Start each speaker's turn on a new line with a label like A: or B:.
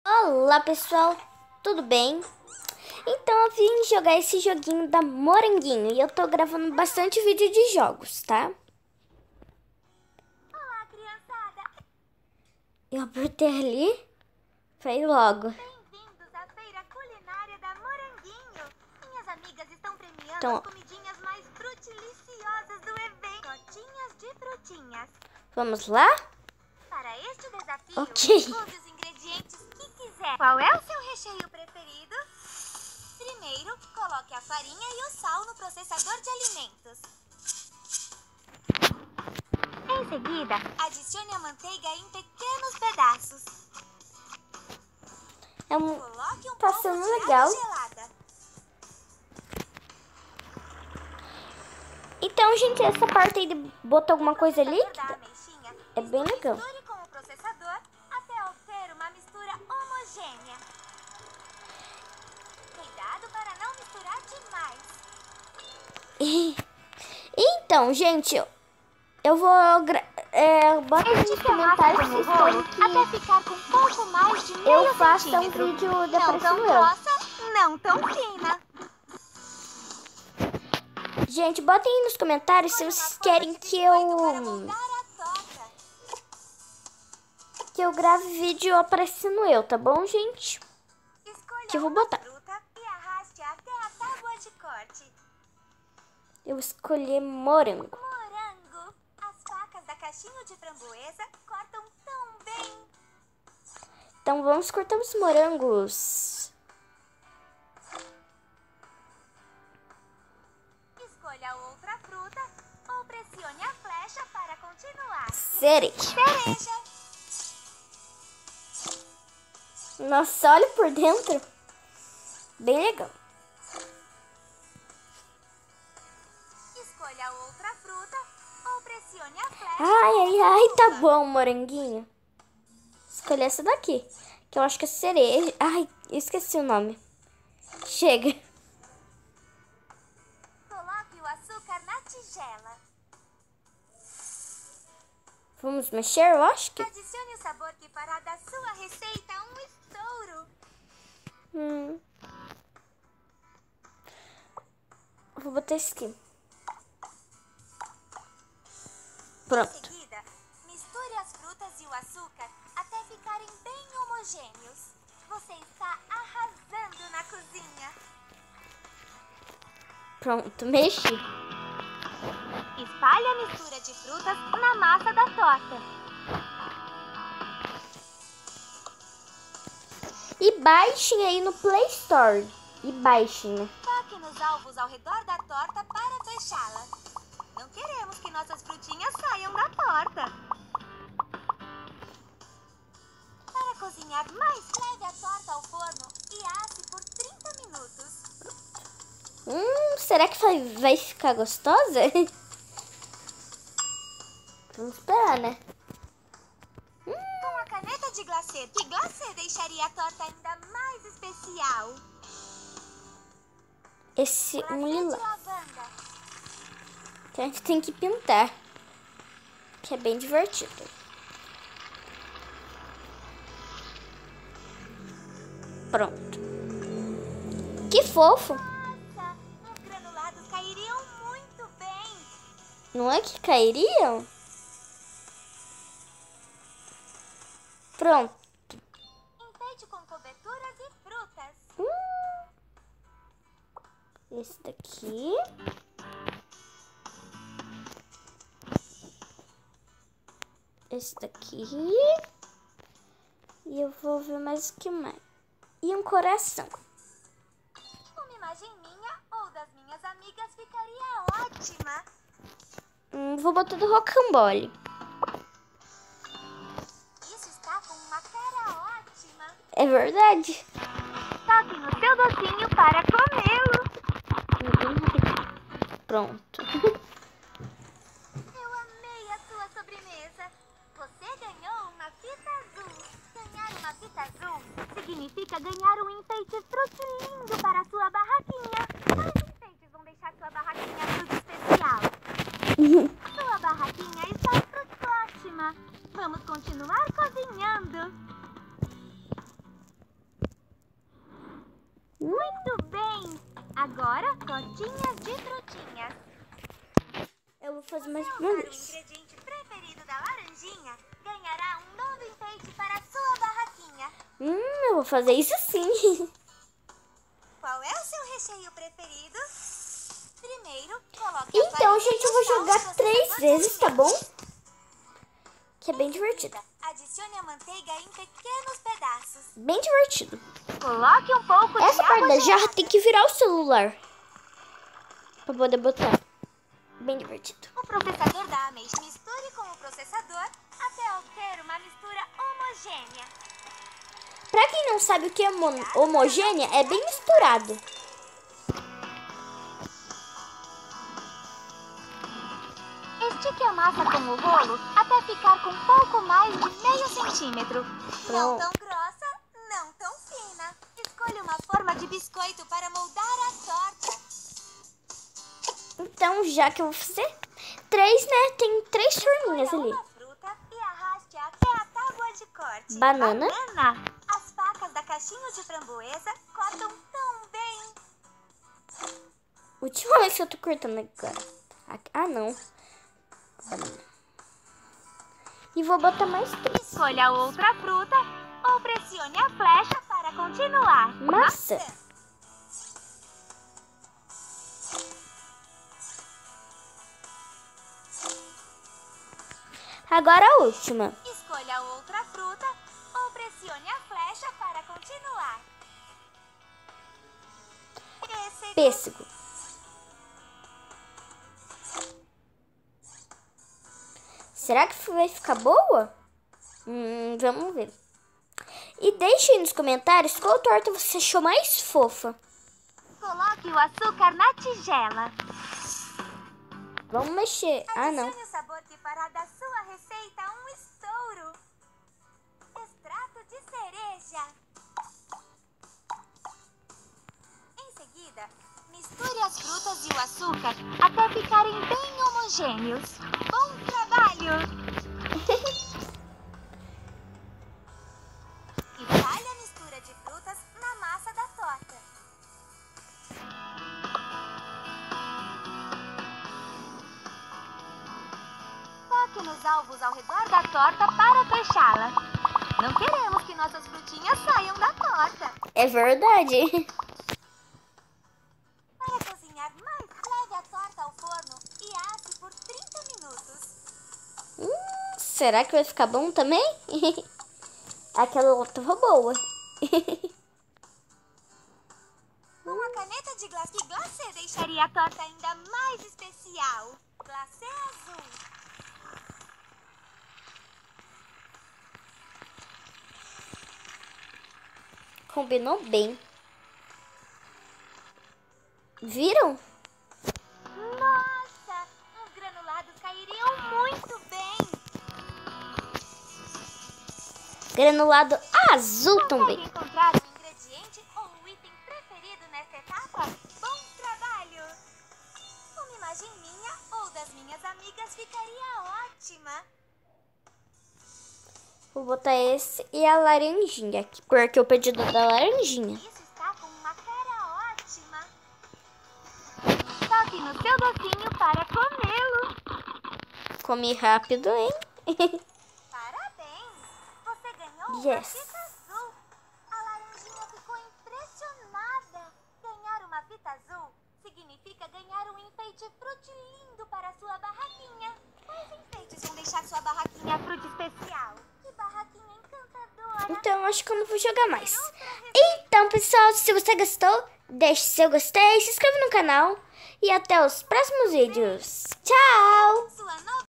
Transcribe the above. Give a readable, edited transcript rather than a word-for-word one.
A: Olá pessoal, tudo bem? Então eu vim jogar esse joguinho da Moranguinho e eu tô gravando bastante vídeo de jogos, tá?
B: Olá, criançada!
A: Eu apertei ali, foi logo.
B: Bem-vindos à feira culinária da Moranguinho! Minhas amigas estão premiando
A: Então,
B: as comidinhas mais frutiliciosas do evento. Gotinhas de frutinhas.
A: vamos lá?
B: Para este desafio,
A: Ok.
B: escolha os ingredientes que quiser. Qual é o seu recheio preferido? Primeiro, coloque a farinha e o sal no processador de alimentos. Em seguida, adicione a manteiga em pequenos pedaços. Coloque um
A: Tá
B: pouco
A: sendo
B: de
A: legal.
B: água gelada.
A: Então, gente, essa parte aí de botar alguma coisa ali é bem legal.
B: Misture com o processador até obter uma mistura homogênea. Cuidado para não misturar demais.
A: Então, gente, eu vou bota aí nos comentários se vocês querem
B: Até ficar com um pouco mais de
A: que
B: meio
A: eu faça um
B: centímetro.
A: vídeo de
B: Não tão
A: aparecendo eu.
B: grossa, não tão fina.
A: Gente, botem aí nos comentários se vocês querem que eu grave vídeo aparecendo eu, tá bom, gente?
B: Escolha
A: Que eu vou
B: uma
A: botar.
B: fruta e arraste até a tábua de corte.
A: Eu escolhi morango.
B: Morango. As facas da caixinha de framboesa cortam tão bem.
A: Então vamos cortar os morangos.
B: Escolha outra fruta ou pressione a flecha para continuar.
A: Cereja.
B: Cereja.
A: Nossa, olha por dentro. Bem legal.
B: Escolha outra fruta ou pressione a flecha.
A: Ai, tá bom, moranguinho. Escolhi essa daqui, que eu acho que é cereja. Ai, esqueci o nome. Chega.
B: Coloque o açúcar na tigela.
A: Vamos mexer, eu acho que...
B: Adicione o sabor que fará da sua receita um estouro.
A: Vou botar esse aqui.
B: Em
A: Pronto.
B: seguida, misture as frutas e o açúcar até ficarem bem homogêneos. Você está arrasando na cozinha.
A: Pronto, mexi.
B: Espalhe a mistura de frutas na massa da torta.
A: E baixem aí no Play Store. E baixem, né?
B: Toque nos alvos ao redor da torta para fechá-la. Não queremos que nossas frutinhas saiam da torta. Para cozinhar mais, leve a torta ao forno e asse por 30 minutos.
A: Será que vai ficar gostosa? Vamos esperar, né?
B: Com a caneta de glacê, que glacê deixaria a torta ainda mais especial?
A: Esse
B: Glacê
A: lilás.
B: de lavanda.
A: Que a gente tem que pintar. Que é bem divertido. Pronto. Que fofo.
B: Nossa, os granulados cairiam muito bem.
A: Não é que cairiam? Pronto.
B: Enfeite com coberturas e frutas.
A: Esse daqui. Esse daqui. E eu vou ver mais o que mais. E um coração.
B: Uma imagem minha ou das minhas amigas ficaria ótima.
A: Vou botar do rocambole.
B: Isso está com uma cara ótima.
A: É verdade.
B: Toque no seu docinho para comê-lo.
A: Pronto.
B: Eu amei a sua sobremesa. Você ganhou uma fita azul. Ganhar uma fita azul significa ganhar um enfeite frutilindo para a sua barraquinha. Quais enfeites vão deixar sua barraquinha fruta especial? Sua barraquinha está frutótima. Vamos continuar cozinhando. Agora, tortinhas de frutinhas.
A: Eu vou fazer mais
B: Se
A: uma
B: usar o
A: vez.
B: ingrediente preferido da laranjinha, ganhará um novo enfeite para a sua barraquinha.
A: Eu vou fazer isso sim.
B: Qual é o seu recheio preferido? Primeiro, coloque a
A: Então,
B: farinha
A: gente, eu
B: e
A: vou
B: o sal
A: jogar
B: no
A: 3
B: processador de
A: vezes, tá bom?
B: alimentos.
A: Que é bem divertido.
B: Adicione a manteiga em pequenos pedaços.
A: Bem divertido.
B: Coloque um pouco
A: Essa
B: de
A: parte
B: água
A: da jarra
B: gelada.
A: tem que virar o celular. Pra poder botar. Bem divertido.
B: O processador da ameixa. Misture com o processador até obter uma mistura homogênea.
A: Pra quem não sabe o que é homogênea, é bem misturado.
B: Estique a massa com o rolo até ficar com um pouco mais de meio centímetro. Não tão grossa, não tão fina. Escolha uma forma de biscoito para moldar a torta.
A: Então, já que eu vou fazer 3, né? Tem 3 forminhas
B: Escolha
A: ali.
B: uma fruta e arraste até a tábua de corte.
A: Banana.
B: As facas da caixinha de framboesa cortam tão bem.
A: Última vez que eu tô cortando agora. Ah, não. Banana. E vou botar mais 3.
B: Escolha outra fruta ou pressione a flecha para continuar.
A: Maçã. Agora a última.
B: Escolha outra fruta ou pressione a flecha para continuar.
A: Pêssego. Será que vai ficar boa? Vamos ver. E deixe aí nos comentários qual torta você achou mais fofa.
B: Coloque o açúcar na tigela.
A: Vamos mexer. Ah, não.
B: Adicione o sabor que fará da sua receita um estouro. Extrato de cereja. Em seguida, misture as frutas e o açúcar até ficarem bem homogêneos. Bom trabalho! Espalhe a mistura de frutas na massa da torta. Toque nos alvos ao redor da torta para fechá-la. Não queremos que nossas frutinhas saiam da torta.
A: É verdade.
B: Para cozinhar mais, leve a torta ao forno e asse por 30 minutos.
A: Será que vai ficar bom também? Aquela outra foi boa.
B: Uma caneta de glacê deixaria a torta ainda mais especial. Glacê azul.
A: Combinou bem. Viram?
B: Nossa, os granulados cairiam muito bem.
A: Granulado azul também.
B: Consegue encontrar um ingrediente ou um item preferido nessa etapa? Bom trabalho! Uma imagem minha ou das minhas amigas ficaria ótima.
A: Vou botar esse e a laranjinha aqui, porque o pedido da laranjinha.
B: Isso está com uma cara ótima. Toque no seu docinho para comê-lo.
A: Comi rápido, hein?
B: Parabéns! Você ganhou uma
A: Yes.
B: fita azul. A laranjinha ficou impressionada. Ganhar uma fita azul significa ganhar um enfeite frutilindo para sua barraquinha. Quais enfeites vão deixar sua barraquinha fruta especial? Que barraquinha encantadora!
A: Então, acho que eu não vou jogar mais. Então, pessoal, se você gostou, deixe seu gostei, se inscreva no canal e até os próximos vídeos. Tchau!
B: Sua nova